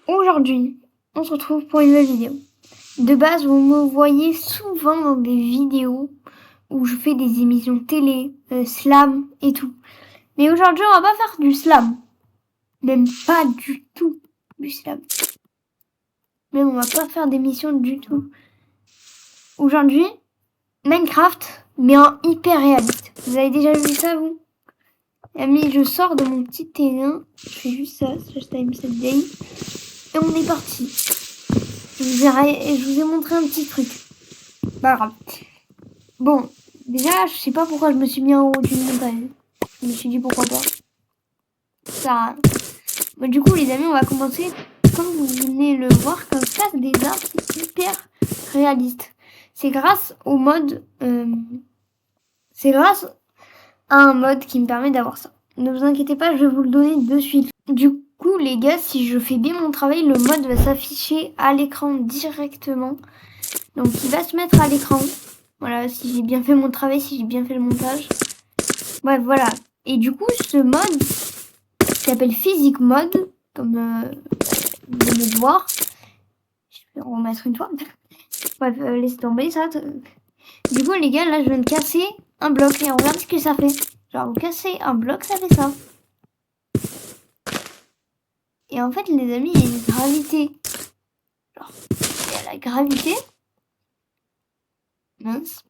Aujourd'hui, on se retrouve pour une nouvelle vidéo. De base, vous me voyez souvent dans des vidéos où je fais des émissions télé, slam et tout. Mais aujourd'hui, on va pas faire du slam. Même pas du tout du slam. Même on va pas faire d'émission du tout. Aujourd'hui, Minecraft, mais en hyper réaliste. Vous avez déjà vu ça, vous? Amis, je sors de mon petit terrain. Je fais juste ça, slash time set day. Et on est parti. Je vous ai montré un petit truc. Pas grave. Bon, déjà, je sais pas pourquoi je me suis mis en haut d'une montagne. Je me suis dit pourquoi pas. Ça. Bon, du coup, les amis, on va commencer. Comme vous venez le voir, quand je casse des arbres, c'est hyper réaliste. C'est grâce au mode. C'est grâce à un mode qui me permet d'avoir ça. Ne vous inquiétez pas, je vais vous le donner de suite. Du coup, les gars, si je fais bien mon travail, le mode va s'afficher à l'écran directement. Donc, il va se mettre à l'écran. Voilà, si j'ai bien fait mon travail, si j'ai bien fait le montage. Bref, voilà. Et du coup, ce mode s'appelle Physique Mode, comme vous venez de voir. Je vais en remettre une fois. Bref, laissez tomber ça. Du coup, les gars, là, je viens de casser un bloc. Et on regarde ce que ça fait. Genre, vous cassez un bloc, ça fait ça. Et en fait, les amis, il y a une gravité. Genre, il y a la gravité. Mince.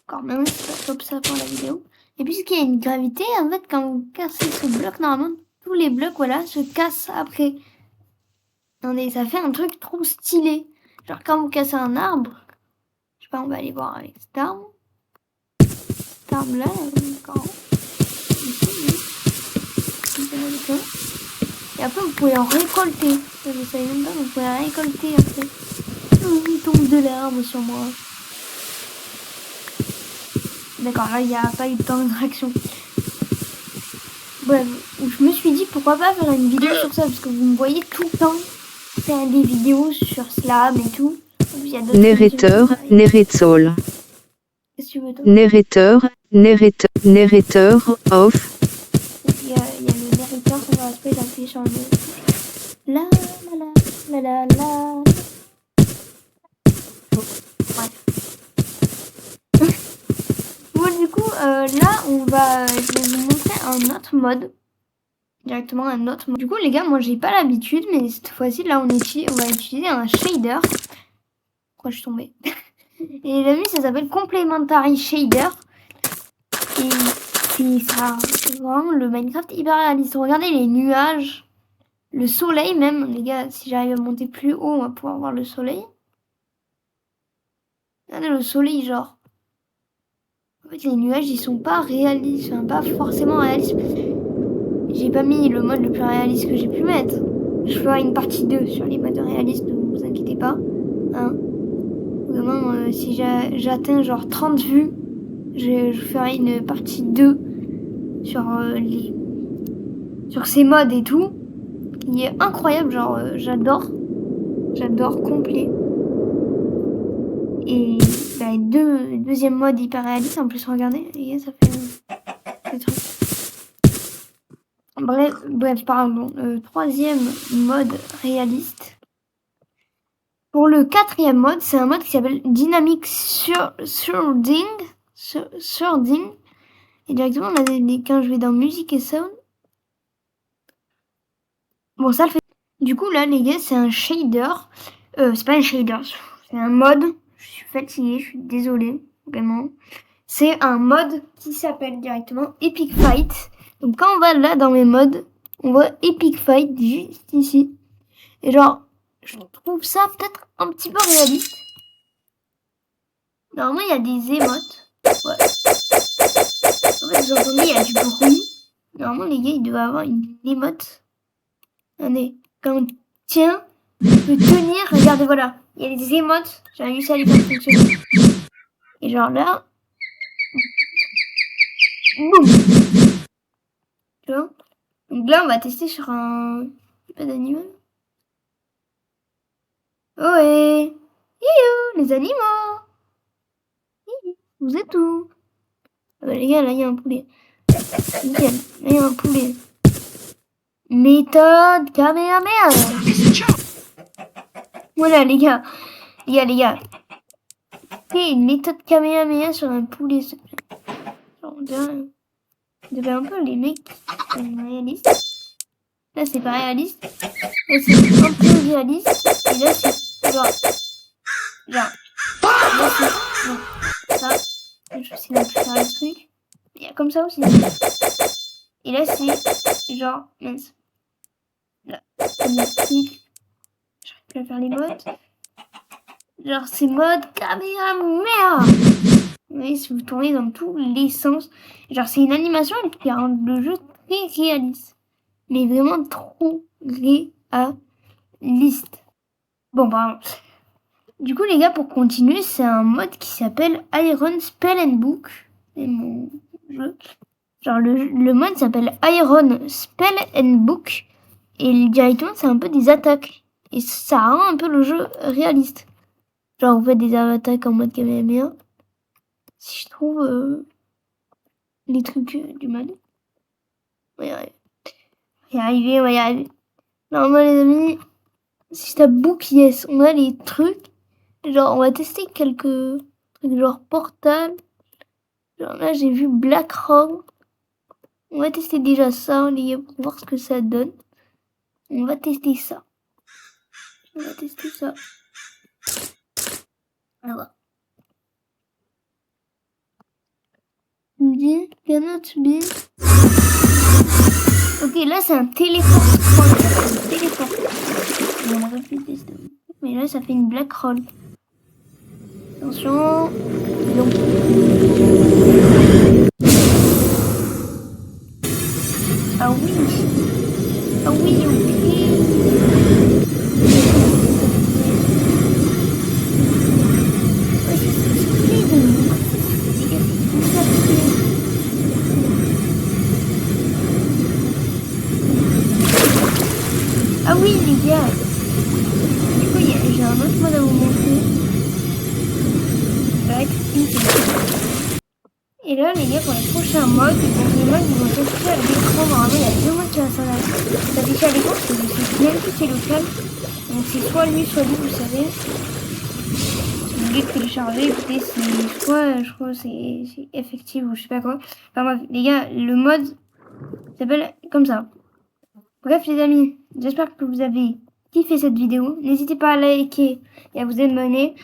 Encore mince, c'est pas top ça pour la vidéo. Et puisqu'il y a une gravité, en fait, quand vous cassez ce bloc, normalement, tous les blocs, voilà, se cassent après. Attendez, ça fait un truc trop stylé. Genre, quand vous cassez un arbre, je sais pas, on va aller voir avec cet arbre. Cet arbre-là, encore. Et après, vous pouvez en récolter. Je savais même pas, vous pouvez en récolter après. Il tombe de l'arbre sur moi. D'accord, là, il n'y a pas eu de temps de réaction. Bref, je me suis dit pourquoi pas faire une vidéo sur ça, parce que vous me voyez tout le temps faire des vidéos sur Slam et tout. Narrateur, Neretsol. Qu'est-ce que tu veux, toi? Narrateur, off. Il y a le narrateur, ça va rester d'appuyer sur le... La la la la la la. Bref. Bon, du coup, là, je vais vous montrer un autre mode. Directement un autre mode. Du coup, les gars, moi, j'ai pas l'habitude, mais cette fois-ci, là, on va utiliser un shader. Pourquoi je suis tombée? Et les amis, ça s'appelle Complementary Shader. Et ça, c'est vraiment le Minecraft hyper réaliste. Regardez les nuages, le soleil même. Les gars, si j'arrive à monter plus haut, on va pouvoir voir le soleil. Regardez le soleil, genre. En fait, les nuages, ils sont pas réalistes. Enfin, pas forcément réalistes. J'ai pas mis le mode le plus réaliste que j'ai pu mettre. Je ferai une partie 2 sur les modes réalistes, ne vous inquiétez pas. Hein. Vraiment, si j'atteins genre 30 vues, je ferai une partie 2 sur sur ces modes et tout. Il est incroyable, genre j'adore complet. Et bah, deuxième mode hyper réaliste en plus, regardez, les gars, ça fait des trucs. Bref, pardon. Troisième mode réaliste. Pour le quatrième mode, c'est un mode qui s'appelle Dynamic Surrounding. Et directement, quand je vais dans musique et sound. Bon, ça le fait. Du coup, là, les gars, c'est un shader. C'est pas un shader, c'est un mode. Je suis fatiguée, je suis désolée, vraiment. C'est un mode qui s'appelle directement Epic Fight. Donc, quand on va là dans mes modes, on voit Epic Fight juste ici. Et genre, je trouve ça peut-être un petit peu réaliste. Normalement, il y a des émotes. Ouais. En fait, vous entendez, il y a du bruit. Normalement, les gars, ils doivent avoir une émote. Attendez, quand on tient, on peut tenir. Regardez, voilà. Il y a des émotes. J'ai réussi à les faire fonctionner. Et genre là. Boum. Tu vois? Donc là, on va tester sur un... Pas d'animal. Ohé! Youhou, les animaux! Hihi, vous êtes où? Ah bah les gars, là, il y a un poulet. Nickel. Là, il y a un poulet. Méthode Kamehameha. Voilà, les gars. Et une méthode Kamehameha sur un poulet. Genre, on dirait un peu les mecs qui sont réalistes. Là, c'est pas réaliste. Là, c'est un peu réaliste. Et là, c'est genre. Là, c'est. Non, ça. Je sais même plus faire le truc. Il y a comme ça aussi. Et là, c'est genre. Mince. Là, comme le truc. J'arrive plus à faire les modes. Genre, c'est mode Kamehameha. Vous voyez, si vous tournez dans tous les sens. Genre, c'est une animation qui rend le jeu très réaliste. Mais vraiment trop réaliste. Bon, pardon. Du coup, les gars, pour continuer, c'est un mode qui s'appelle Iron Spell and Book. C'est mon jeu. Genre, le mode s'appelle Iron Spell and Book. Et directement, c'est un peu des attaques. Et ça rend un peu le jeu réaliste. Genre, vous faites des attaques en mode Kamehameha. Si je trouve les trucs du mode. On va y arriver. On va y arriver. Normalement, les amis, si t'as Book, yes, on a les trucs. Genre, on va tester quelques trucs, genre Portal. Genre là, j'ai vu Black Rock. On va tester déjà ça, les gars, pour voir ce que ça donne. On va tester ça. Alors. Bien, cannot be. Ok, là, c'est un téléport. On aurait pu tester. Mais là, ça fait une Black Roll. Attention. Donc. Ah oui. Ah oui, ok. Ah oui, les gars. Du coup, j'ai un autre mode à vous montrer. Et là, les gars, pour les prochains modes, les modes, ils vont s'afficher à l'écran. Normalement, il y a deux modes qui vont s'afficher à l'écran, parce que c'est même plus c'est local. Donc, c'est soit lui, vous savez. Si vous voulez télécharger, écoutez, c'est soit, je crois, c'est effectif ou je sais pas quoi. Enfin bref, les gars, le mode s'appelle comme ça. Bref, les amis, j'espère que vous avez kiffé cette vidéo. N'hésitez pas à liker et à vous abonner.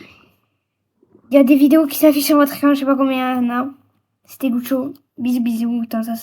Il y a des vidéos qui s'affichent sur votre écran, je sais pas combien il y en a. C'était Lucho. Bisous, bisous. Putain, ça